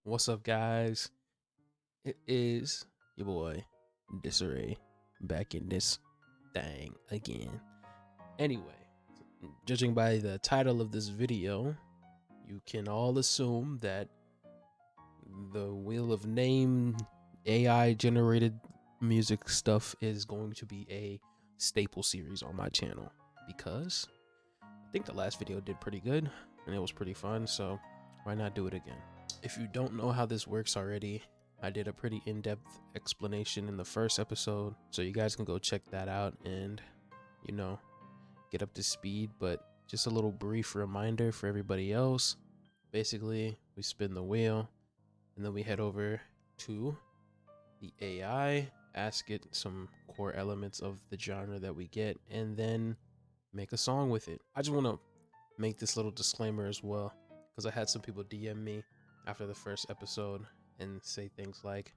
What's up, guys? It is your boy Disarray back in this thing again. Anyway, judging by the title of this video, you can all assume that the Wheel of Name AI generated music stuff is going to be a staple series on my channel because I think the last video did pretty good and it was pretty fun, so why not do it again? If you don't know how this works already, I did a pretty in-depth explanation in the first episode, so you guys can go check that out and, get up to speed. But just a little brief reminder for everybody else. Basically, we spin the wheel and then we head over to the AI, ask it some core elements of the genre that we get, and then make a song with it. I just want to make this little disclaimer as well, because I had some people DM me after the first episode and say things like,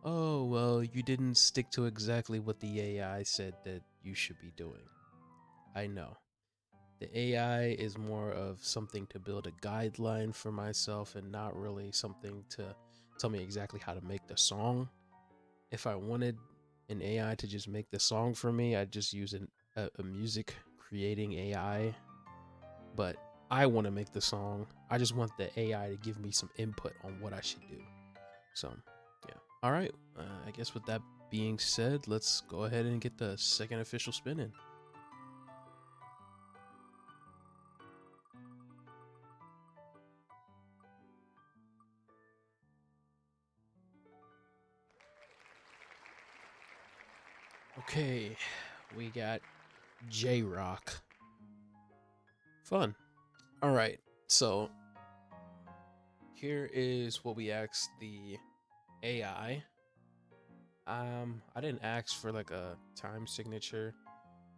oh, well, you didn't stick to exactly what the AI said that you should be doing. I know. The AI is more of something to build a guideline for myself and not really something to tell me exactly how to make the song. If I wanted an AI to just make the song for me, I'd just use a music creating AI. But I want to make the song. I just want the AI to give me some input on what I should do. So, yeah. All right. I guess with that being said, let's go ahead and get the second official spin in. Okay, we got J-Rock. Fun. All right, so here is what we asked the AI. I didn't ask for like a time signature,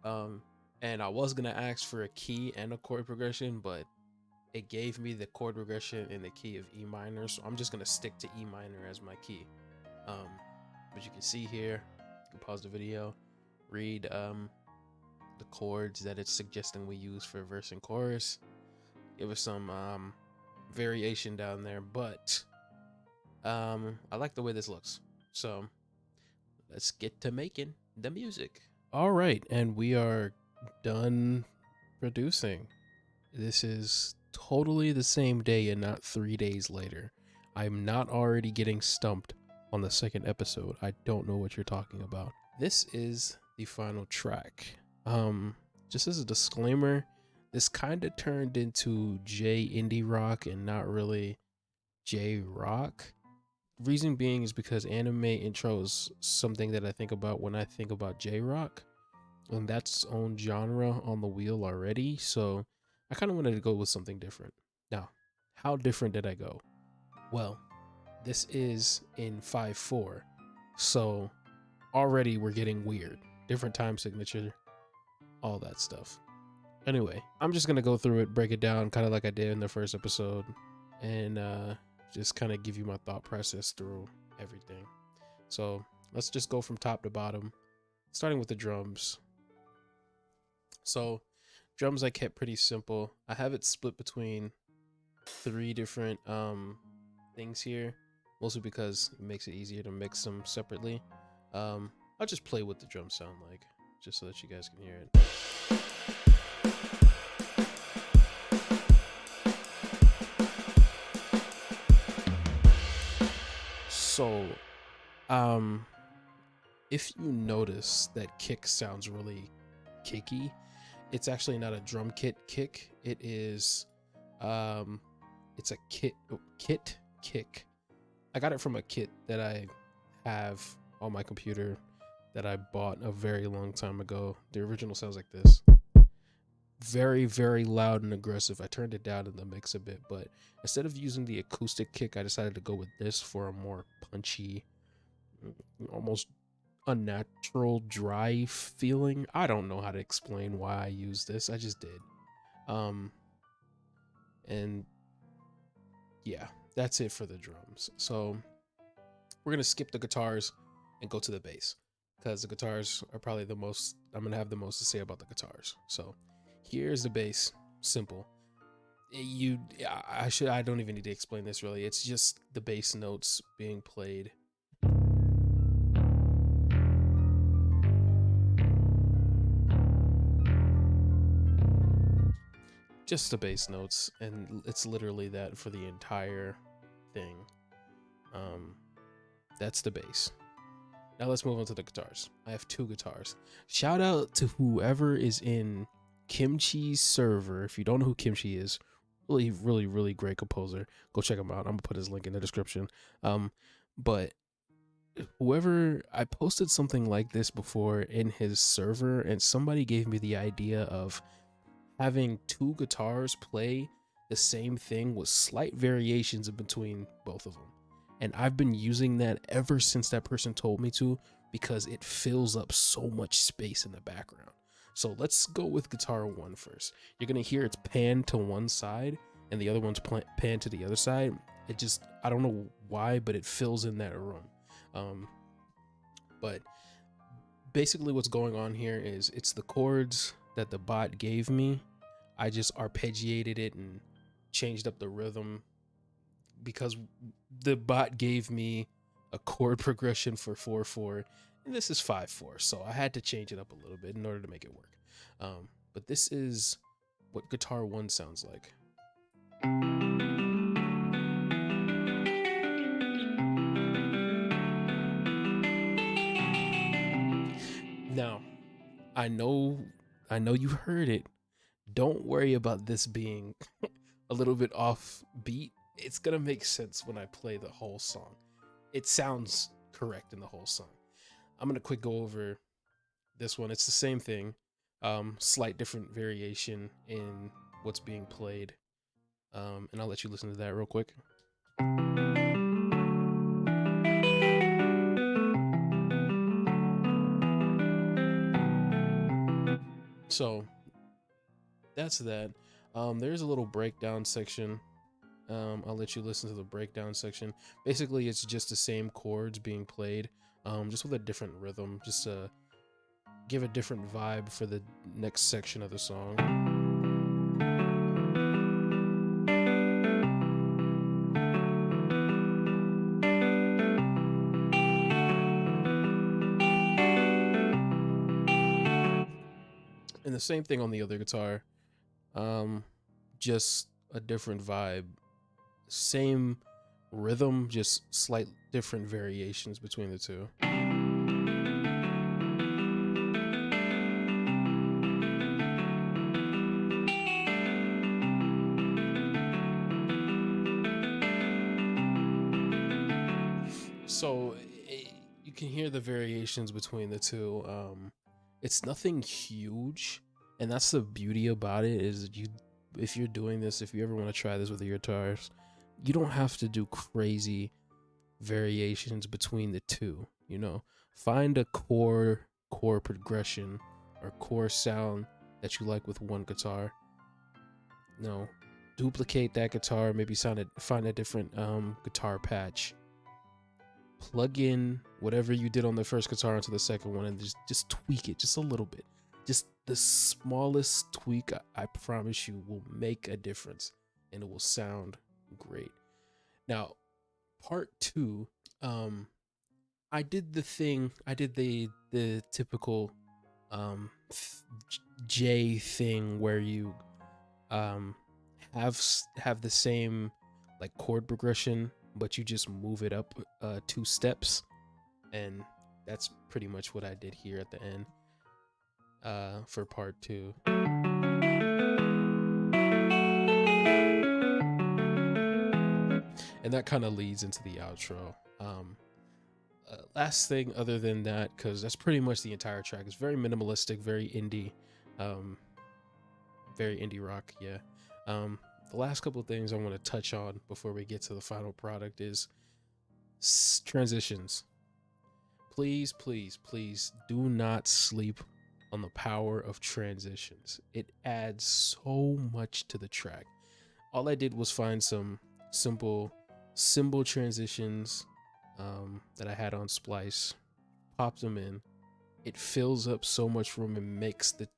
and I was gonna ask for a key and a chord progression, but it gave me the chord progression in the key of E minor, so I'm just gonna stick to E minor as my key. But you can see here, you can pause the video, read the chords that it's suggesting we use for verse and chorus. Give us some variation down there, but I like the way this looks. So let's get to making the music. All right, and we are done producing. This is totally the same day and not 3 days later. I'm not already getting stumped on the second episode. I don't know what you're talking about. This is the final track. Just as a disclaimer, this kind of turned into J indie rock and not really J rock. Reason being is because anime intro is something that I think about when I think about J rock, and that's its own genre on the wheel already. So I kind of wanted to go with something different. Now, how different did I go? Well, this is in 5/4, so already we're getting weird. Different time signature, all that stuff. Anyway, I'm just gonna go through it, break it down, kind of like I did in the first episode, and just kind of give you my thought process through everything. So let's just go from top to bottom, starting with the drums. So drums I kept pretty simple. I have it split between 3 different things here, mostly because it makes it easier to mix them separately. I'll just play what the drums sound like, just so that you guys can hear it. So, if you notice that kick sounds really kicky, it's actually not a drum kit kick. It is, it's a kit kick. I got it from a kit that I have on my computer that I bought a very long time ago. The original sounds like this. Very, very loud and aggressive. I turned it down in the mix a bit, but instead of using the acoustic kick, I decided to go with this for a more punchy, almost unnatural, dry feeling. I don't know how to explain why I use this. I just did. And yeah, that's it for the drums. So we're gonna skip the guitars and go to the bass, because the guitars are probably the most, I'm gonna have the most to say about the guitars. So here's the bass. Simple. I don't even need to explain this really. It's just the bass notes being played. Just the bass notes, and it's literally that for the entire thing. That's the bass. Now let's move on to the guitars. I have 2 guitars. Shout out to whoever is in Kimchiie's server. If you don't know who Kimchiie is, really great composer. Go check him out. I'm gonna put his link in the description. But whoever, I posted something like this before in his server, and somebody gave me the idea of having 2 guitars play the same thing with slight variations in between both of them. And I've been using that ever since that person told me to, because it fills up so much space in the background. So let's go with guitar 1 first. You're gonna hear it's panned to one side and the other one's panned to the other side. It just, I don't know why, but it fills in that room. But basically what's going on here is it's the chords that the bot gave me. I just arpeggiated it and changed up the rhythm because the bot gave me a chord progression for 4/4, and this is 5/4, so I had to change it up a little bit in order to make it work. But this is what guitar 1 sounds like. Now, I know you heard it. Don't worry about this being a little bit off beat. It's gonna make sense when I play the whole song. It sounds correct in the whole song. I'm gonna quick go over this one. It's the same thing, slight different variation in what's being played, and I'll let you listen to that real quick. So that's that. There's a little breakdown section. I'll let you listen to the breakdown section. Basically, it's just the same chords being played, just with a different rhythm, just to give a different vibe for the next section of the song. And the same thing on the other guitar, just a different vibe, same rhythm, just slight different variations between the two. So you can hear the variations between the two. It's nothing huge, and that's the beauty about it. Is if you're doing this, if you ever want to try this with your guitars, you don't have to do crazy variations between the two. You know, find a core progression or core sound that you like with one guitar. No, duplicate that guitar. Maybe find a different guitar patch. Plug in whatever you did on the first guitar into the second one, and just tweak it just a little bit. Just the smallest tweak, I promise you, will make a difference, and it will sound great. Now, part 2, I did the typical J thing where you have the same like chord progression, but you just move it up 2 steps, and that's pretty much what I did here at the end for part 2. And that kind of leads into the outro. Last thing other than that, because that's pretty much the entire track. It's very minimalistic, very indie rock. Yeah. The last couple of things I want to touch on before we get to the final product is transitions. Please do not sleep on the power of transitions. It adds so much to the track. All I did was find some simple cymbal transitions that I had on Splice, popped them in. It fills up so much room and makes the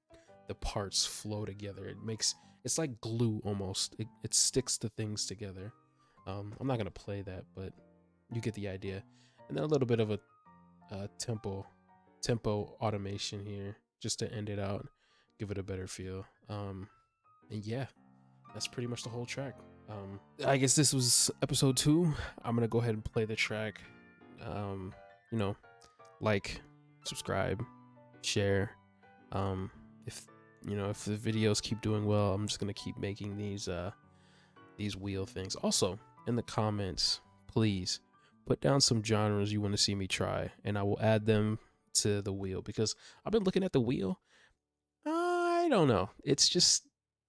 parts flow together. It's like glue almost. It sticks the things together. I'm not gonna play that, but you get the idea. And then a little bit of a tempo automation here just to end it out, give it a better feel. And yeah, that's pretty much the whole track. I guess this was episode 2. I'm gonna go ahead and play the track. You know, like, subscribe, share. If if the videos keep doing well, I'm just gonna keep making these wheel things. Also, in the comments, please put down some genres you want to see me try, and I will add them to the wheel, because I've been looking at the wheel. I don't know. It's just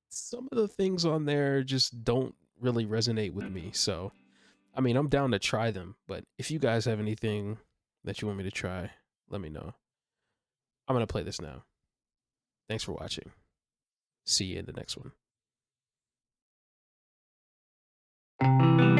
some of the things on there just don't really resonate with me. So, I mean, I'm down to try them, but if you guys have anything that you want me to try, let me know. I'm going to play this now. Thanks for watching. See you in the next one.